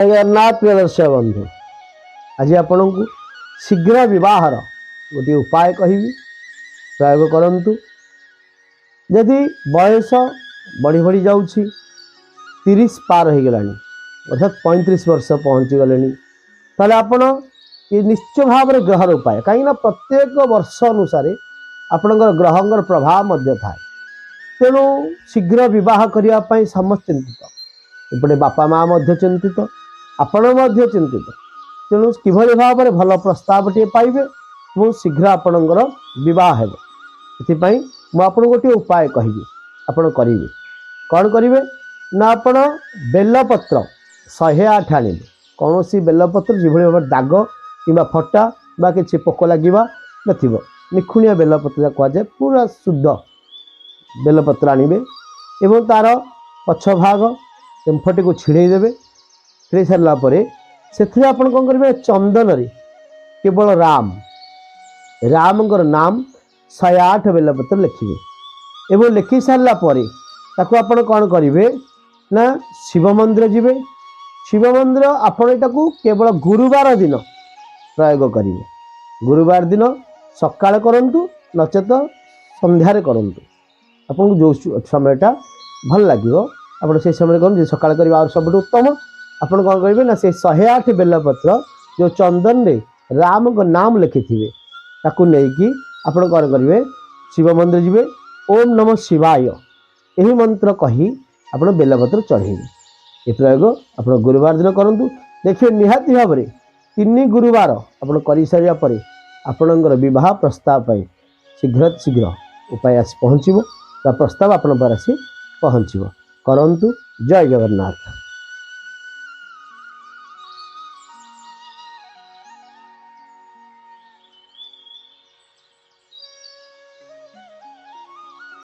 जगन्नाथ प्रिय दर्शक बंधु आज आपण को शीघ्र विवाहर गोटे उपाय कहबी प्रयोग करंतु। यदि बयस बढ़ी बढ़ी जाऊँगी 30 पार हो गला अर्थात 35 वर्ष पहुँची गले ताले आपण ये निश्चय भाव में ग्रहर उपाय कहीं प्रत्येक वर्ष अनुसार आपणकर ग्रहंर प्रभाव मध्य थाए तेणु शीघ्र बहुत करने समस्त चिंतित एपटे बापा माँ चिंतित आपण चिंतित तेणु किभली भाव में भल प्रस्ताव टे पाइबे और शीघ्र आपणकर बहुत होपाई मुझे गोटे उपाय कहबी आपण करेंगे कौन करेंगे ना आपण बेलपत्र 108 आने कौन सी बेलपत्र जो भाव दाग कि फटा बा कि पोक लगे नथिबो निखुणिया बेलपत्र कहुए पूरा शुद्ध बेलपत्र आनिबे एवं तार पछ भाग एम्फटी को छिड़ेदेवे छिड़े सारा से आपन कौन करेंगे चंदन रे केवल राम रामंकर नाम 108 बेलपत्र लिखिए एवं लिखि सारा आपन कौन करेंगे ना शिव मंदिर जीवे शिव मंदिर आपन एटाकू केवल गुरुवार दिन प्रयोग करेंगे गुरुवार दिन सकाळ करंतु नचेत संध्यारे करंतु आपको जो समयटा भल लगे आप से समय करें सकाल कर सब उत्तम आपड़ कौन करेंगे ना से 108 बेलपत्र जो चंदन रे राम को नाम लिखि थे ताकू नहीं आपड़ कौन करेंगे शिव मंदिर जीवे ओम नमः शिवाय यही मंत्र कही आप बेलपत्र चढ़ेबे ये प्रयोग आप गुरुवार दिन करूँ देखिए निहाती भाव में 3 गुरुवार आप कर सारापर आपणकर विवाह प्रस्ताव पर शीघ्र शीघ्र उपाय आसी पहुँचो प्रस्ताव आपण पर आसी पहुँचो करंतु। जय जगन्नाथ।